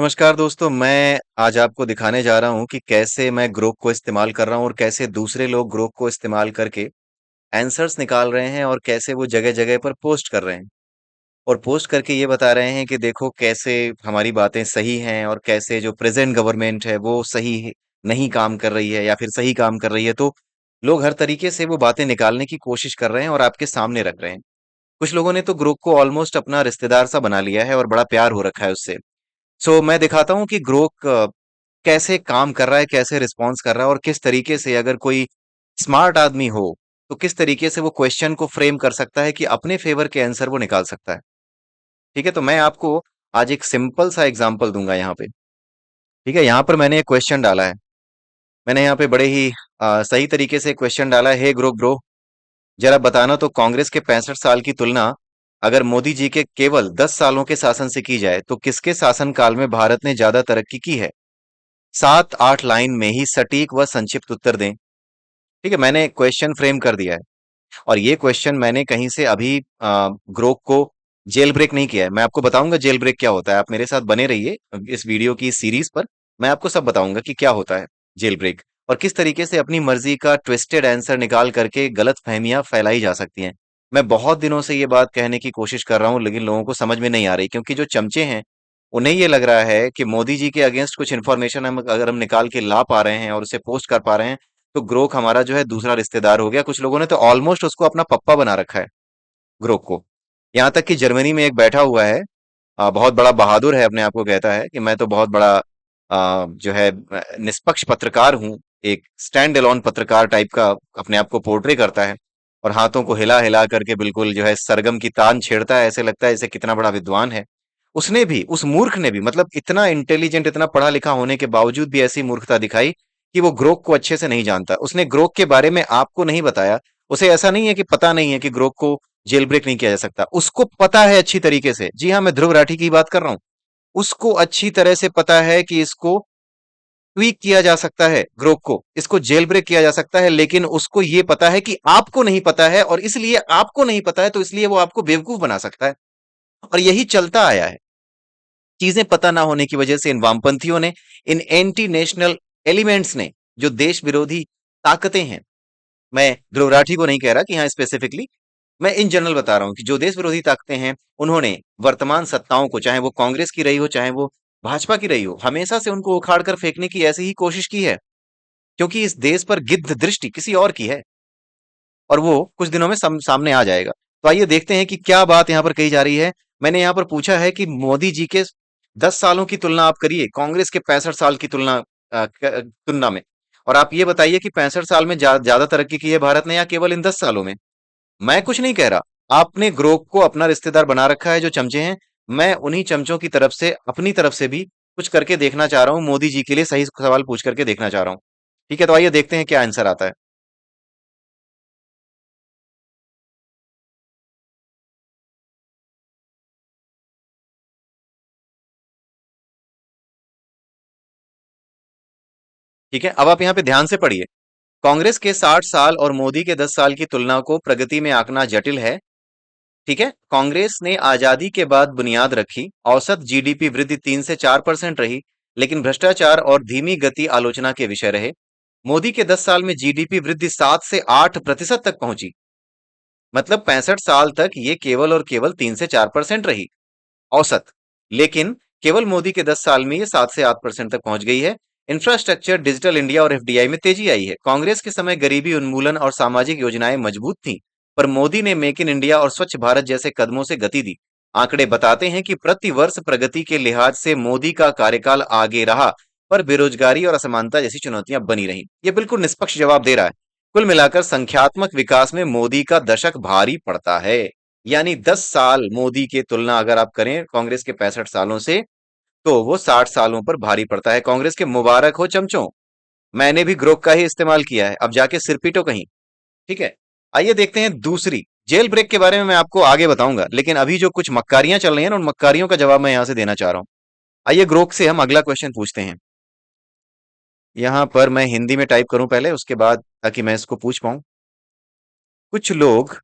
नमस्कार दोस्तों, मैं आज आपको दिखाने जा रहा हूँ कि कैसे मैं ग्रोक को इस्तेमाल कर रहा हूँ और कैसे दूसरे लोग ग्रोक को इस्तेमाल करके आंसर्स निकाल रहे हैं और कैसे वो जगह-जगह पर पोस्ट कर रहे हैं। और पोस्ट करके ये बता रहे हैं कि देखो कैसे हमारी बातें सही हैं और कैसे जो प्रेज़ेंट गवर्नमेंट है वो सही नहीं काम कर रही है या फिर सही काम कर रही है। तो लोग हर तरीके से वो बातें निकालने की कोशिश कर रहे हैं और आपके सामने रख रहे हैं। कुछ लोगों ने तो ग्रोक को ऑलमोस्ट अपना रिश्तेदार सा बना लिया है और बड़ा प्यार हो रखा है उससे। सो मैं दिखाता हूँ कि ग्रोक कैसे काम कर रहा है, कैसे रिस्पॉन्स कर रहा है और किस तरीके से अगर कोई स्मार्ट आदमी हो, तो किस तरीके से वो क्वेश्चन को फ्रेम कर सकता है कि अपने फेवर के आंसर वो निकाल सकता है। ठीक है? तो मैं आपको आज एक सिंपल सा एग्जांपल दूँगा यहाँ पे। ठीक है? यहाँ पर मैंने एक क्वेश्चन डाला है। मैंने यहाँ पे बड़े ही सही तरीके से क्वेश्चन डाला है, हे ग्रोक ब्रो, जरा बताना तो कांग्रेस के 65 साल की तुलना अगर मोदी जी के केवल 10 सालों के शासन से की जाए, तो किसके शासनकाल में भारत ने ज़्यादा तरक्की की है? 7-8 लाइन में ही सटीक व संक्षिप्त उत्तर दें। ठीक है, मैंने क्वेश्चन फ्रेम कर दिया है और ये क्वेश्चन मैंने कहीं से अभी ग्रोक को जेल ब्रेक नहीं किया है। मैं आपको बताऊंगा जेल ब्रेक क्या होता है। आप मेरे साथ बने रहिए इस वीडियो की सीरीज पर। मैं आपको सब बताऊंगा कि क्या होता है जेल ब्रेक और किस तरीके से अपनी मर्जी का ट्विस्टेड आंसर निकाल करके गलत फहमियां फैलाई जा सकती हैं। मैं बहुत दिनों से ये बात कहने की कोशिश कर रहा हूं लेकिन लोगों को समझ में नहीं आ रही क्योंकि जो चमचे हैं उन्हें ये लग रहा है कि मोदी जी के अगेंस्ट कुछ इन्फॉर्मेशन हम अगर हम निकाल के ला पा रहे हैं और उसे पोस्ट कर पा रहे हैं तो ग्रोक हमारा जो है दूसरा रिश्तेदार हो गया। कुछ लोगों ने तो ऑलमोस्ट उसको अपना पप्पा बना रखा है ग्रोक को। यहाँ तक कि जर्मनी में एक बैठा हुआ है, बहुत बड़ा बहादुर है, अपने आप को कहता है कि मैं तो बहुत बड़ा जो है निष्पक्ष पत्रकार हूँ, एक स्टैंड अलोन पत्रकार टाइप का अपने आप को पोर्ट्रे करता है और हाथों को हिला हिला करके बिल्कुल जो है सरगम की तान छेड़ता है। ऐसे लगता है इसे कितना बड़ा विद्वान है। उसने भी, उस मूर्ख ने भी, मतलब इतना इंटेलिजेंट, इतना पढ़ा लिखा होने के बावजूद भी ऐसी मूर्खता दिखाई कि वो ग्रोक को अच्छे से नहीं जानता। उसने ग्रोक के बारे में आपको नहीं बताया। उसे ऐसा नहीं है कि पता नहीं है कि ग्रोक को जेल ब्रेक नहीं किया जा सकता। उसको पता है अच्छी तरीके से। जी हाँ, मैं ध्रुव राठी की बात कर रहा हूँ। उसको अच्छी तरह से पता है कि इसको ट्वीक किया जा सकता है, ग्रोक को इसको जेल ब्रेक किया जा सकता है, लेकिन उसको ये पता है कि आपको नहीं पता है और इसलिए आपको नहीं पता है तो इसलिए वो आपको बेवकूफ बना सकता है। और यही चलता आया है। चीजें पता ना होने की वजह से इन वामपंथियों ने, इन एंटी नेशनल एलिमेंट्स ने, जो देश विरोधी ताकतें हैं, मैं ध्रुव राठी को नहीं कह रहा कि हाँ स्पेसिफिकली, मैं इन जनरल बता रहा हूं कि जो देश विरोधी ताकतें हैं उन्होंने वर्तमान सत्ताओं को, चाहे वो कांग्रेस की रही हो चाहे वो भाजपा की रही हो, हमेशा से उनको उखाड़ कर फेंकने की ऐसी ही कोशिश की है क्योंकि इस देश पर गिद्ध दृष्टि किसी और की है और वो कुछ दिनों में सामने आ जाएगा। तो आइए देखते हैं कि क्या बात यहाँ पर कही जा रही है। मैंने यहाँ पर पूछा है कि मोदी जी के 10 सालों की तुलना आप करिए कांग्रेस के 65 साल की तुलना में, और आप ये बताइए कि 65 साल में ज्यादा तरक्की की है भारत ने या केवल इन 10 सालों में। मैं कुछ नहीं कह रहा। आपने ग्रोक को अपना रिश्तेदार बना रखा है जो चमचे हैं। मैं उन्हीं चमचों की तरफ से, अपनी तरफ से भी कुछ करके देखना चाह रहा हूँ, मोदी जी के लिए सही सवाल पूछ करके देखना चाह रहा हूँ। ठीक है, तो आइए देखते हैं क्या आंसर आता है। ठीक है, अब आप यहाँ पे ध्यान से पढ़िए। कांग्रेस के 60 साल और मोदी के 10 साल की तुलना को प्रगति में आंकना जटिल है। ठीक है, कांग्रेस ने आजादी के बाद बुनियाद रखी, औसत जीडीपी वृद्धि 3 से 4% रही, लेकिन भ्रष्टाचार और धीमी गति आलोचना के विषय रहे। मोदी के 10 साल में जीडीपी वृद्धि 7 से 8% तक पहुंची। मतलब 65 साल तक ये केवल और केवल 3 से 4% रही औसत। लेकिन केवल मोदी के 10 साल में ये 7 से 8% तक पहुंच गई है। इंफ्रास्ट्रक्चर, डिजिटल इंडिया और एफडीआई में तेजी आई है। कांग्रेस के समय गरीबी उन्मूलन और सामाजिक योजनाएं मजबूत थीं, पर मोदी ने मेक इन इंडिया और स्वच्छ भारत जैसे कदमों से गति दी। आंकड़े बताते हैं कि प्रति वर्ष प्रगति के लिहाज से मोदी का कार्यकाल आगे रहा, पर बेरोजगारी और असमानता जैसी चुनौतियां बनी रहीं। ये बिल्कुल निष्पक्ष जवाब दे रहा है। कुल मिलाकर संख्यात्मक विकास में मोदी का दशक भारी पड़ता है। यानी 10 साल मोदी की तुलना अगर आप करें कांग्रेस के 65 सालों से, तो वो 60 सालों पर भारी पड़ता है। कांग्रेस के मुबारक हो चमचों, मैंने भी ग्रोक का ही इस्तेमाल किया है, अब जाके सिर पीटो कहीं। ठीक है, आइए देखते हैं दूसरी। जेल ब्रेक के बारे में मैं आपको आगे बताऊंगा, लेकिन अभी जो कुछ मक्कारियां चल रही हैं ना, उन मक्कारियों का जवाब मैं यहां से देना चाह रहा हूं। आइए ग्रोक से हम अगला क्वेश्चन पूछते हैं। यहां पर मैं हिंदी में टाइप करूं पहले, उसके बाद, ताकि मैं इसको पूछ पाऊं। कुछ लोग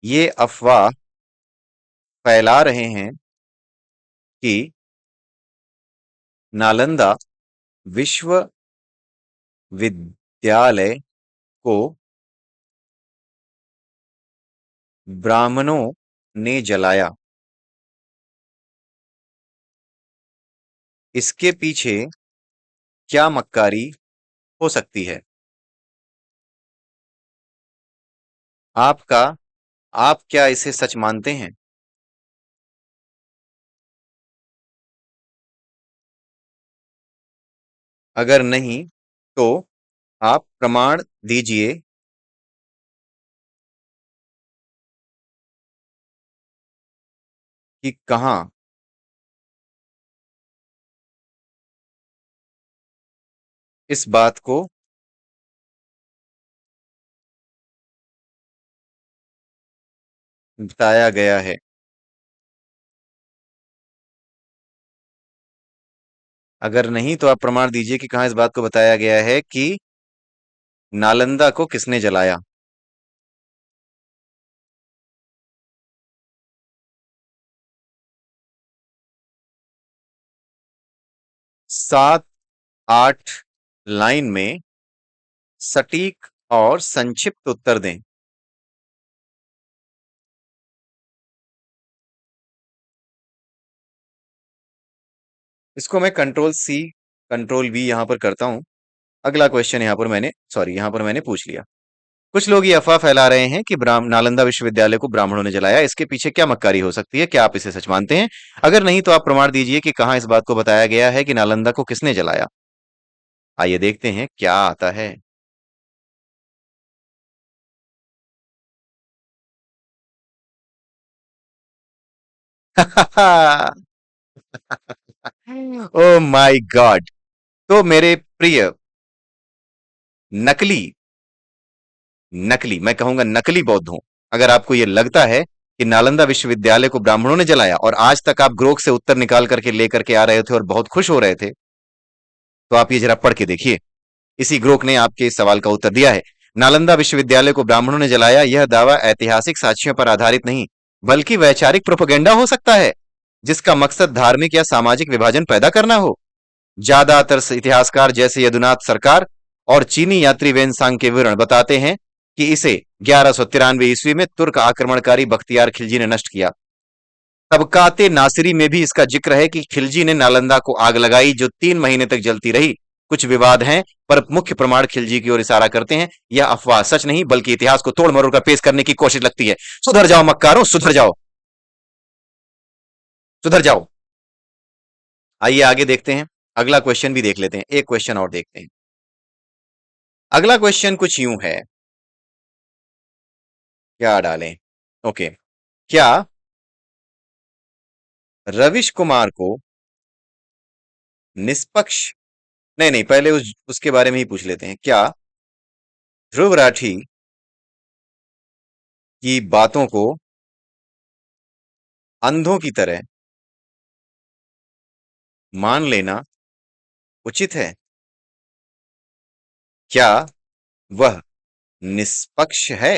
ये अफवाह फैला रहे हैं कि नालंदा विश्वविद्यालय को ब्राह्मणों ने जलाया। इसके पीछे क्या मक्कारी हो सकती है? आपका आप क्या इसे सच मानते हैं? अगर नहीं तो आप प्रमाण दीजिए कि कहां इस बात को बताया गया है। अगर नहीं तो आप प्रमाण दीजिए कि कहां इस बात को बताया गया है कि नालंदा को किसने जलाया। 7-8 लाइन में सटीक और संक्षिप्त उत्तर दें। इसको मैं कंट्रोल C कंट्रोल V यहां पर करता हूं। अगला क्वेश्चन यहां पर मैंने पूछ लिया। कुछ लोग ये अफवाह फैला रहे हैं कि नालंदा विश्वविद्यालय को ब्राह्मणों ने जलाया। इसके पीछे क्या मक्कारी हो सकती है? क्या आप इसे सच मानते हैं? अगर नहीं तो आप प्रमाण दीजिए कि कहां इस बात को बताया गया है कि नालंदा को किसने जलाया। आइए देखते हैं क्या आता है। Oh my God. तो मेरे प्रिय नकली नकली मैं कहूंगा नकली बौद्धों, अगर आपको यह लगता है कि नालंदा विश्वविद्यालय को ब्राह्मणों ने जलाया और आज तक आप ग्रोक से उत्तर निकाल करके लेकर के आ रहे थे और बहुत खुश हो रहे थे, तो आप ये जरा पढ़ के देखिए। इसी ग्रोक ने आपके इस सवाल का उत्तर दिया है। नालंदा विश्वविद्यालय को ब्राह्मणों ने जलाया, यह दावा ऐतिहासिक साक्ष्यों पर आधारित नहीं बल्कि वैचारिक प्रोपेगेंडा हो सकता है, जिसका मकसद धार्मिक या सामाजिक विभाजन पैदा करना हो। ज्यादातर इतिहासकार जैसे यदुनाथ सरकार और चीनी यात्री वेनसांग के विवरण बताते हैं कि इसे 1193 ईस्वी में तुर्क आक्रमणकारी बख्तियार खिलजी ने नष्ट किया। तबकाते नासिरी में भी इसका जिक्र है कि खिलजी ने नालंदा को आग लगाई जो 3 महीने तक जलती रही। कुछ विवाद हैं, पर मुख्य प्रमाण खिलजी की ओर इशारा करते हैं। यह अफवाह सच नहीं बल्कि इतिहास को तोड़ मरोड़ कर पेश करने की कोशिश लगती है। सुधर जाओ मक्कारों, सुधर जाओ, सुधर जाओ। आइए आगे देखते हैं। अगला क्वेश्चन भी देख लेते हैं, एक क्वेश्चन और देखते हैं। अगला क्वेश्चन कुछ यूं है, क्या डालें? ओके। क्या रविश कुमार को निष्पक्ष, नहीं नहीं, पहले उसके बारे में ही पूछ लेते हैं। क्या ध्रुव राठी की बातों को अंधों की तरह मान लेना उचित है? क्या वह निष्पक्ष है?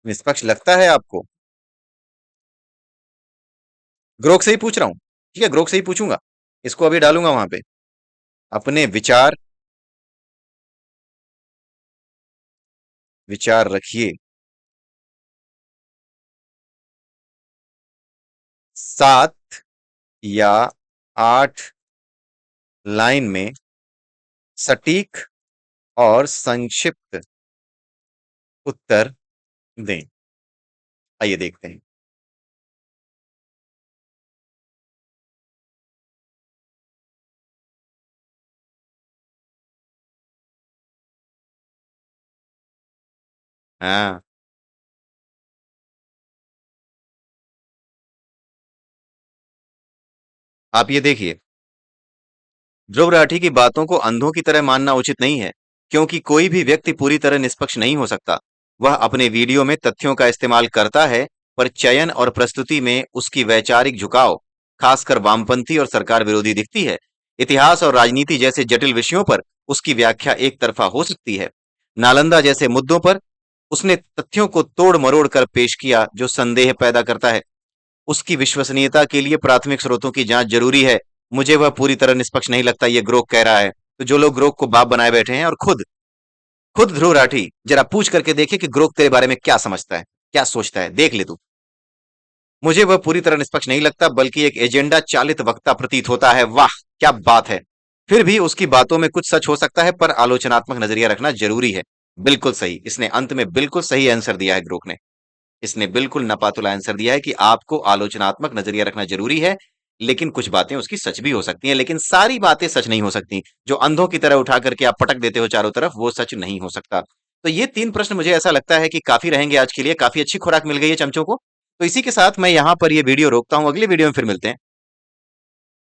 निष्पक्ष लगता है आपको? ग्रोक से ही पूछ रहा हूं। ठीक है, ग्रोक से ही पूछूंगा, इसको अभी डालूंगा वहां पे। अपने विचार विचार रखिए। 7 या 8 लाइन में सटीक और संक्षिप्त उत्तर दें। आइए देखते हैं। हाँ, आप ये देखिए। ध्रुव राठी की बातों को अंधों की तरह मानना उचित नहीं है, क्योंकि कोई भी व्यक्ति पूरी तरह निष्पक्ष नहीं हो सकता। वह अपने वीडियो में तथ्यों का इस्तेमाल करता है, पर चयन और प्रस्तुति में उसकी वैचारिक झुकाव, खासकर वामपंथी और सरकार विरोधी दिखती है। इतिहास और राजनीति जैसे जटिल विषयों पर उसकी व्याख्या एक तरफा हो सकती है। नालंदा जैसे मुद्दों पर उसने तथ्यों को तोड़ मरोड़ कर पेश किया जो संदेह पैदा करता है। उसकी विश्वसनीयता के लिए प्राथमिक स्रोतों की जांच जरूरी है। मुझे वह पूरी तरह निष्पक्ष नहीं लगता, ये ग्रोक कह रहा है। तो जो लोग ग्रोक को बाप बनाए बैठे हैं, और खुद खुद ध्रुव राठी, जरा पूछ करके देखे कि ग्रोक तेरे बारे में क्या समझता है, क्या सोचता है, देख ले तू। मुझे वह पूरी तरह निष्पक्ष नहीं लगता, बल्कि एक एजेंडा चालित वक्ता प्रतीत होता है। वाह, क्या बात है। फिर भी उसकी बातों में कुछ सच हो सकता है, पर आलोचनात्मक नजरिया रखना जरूरी है। बिल्कुल सही, इसने अंत में बिल्कुल सही आंसर दिया है ग्रोक ने। इसने बिल्कुल नपातुला आंसर दिया है कि आपको आलोचनात्मक नजरिया रखना जरूरी है, लेकिन कुछ बातें उसकी सच भी हो सकती हैं, लेकिन सारी बातें सच नहीं हो सकती। जो अंधों की तरह उठा करके आप पटक देते हो चारों तरफ, वो सच नहीं हो सकता। तो ये 3 प्रश्न मुझे ऐसा लगता है कि काफी रहेंगे आज के लिए, काफी अच्छी खुराक मिल गई है चमचों को। तो इसी के साथ मैं यहाँ पर ये वीडियो रोकता हूँ, अगली वीडियो में फिर मिलते हैं।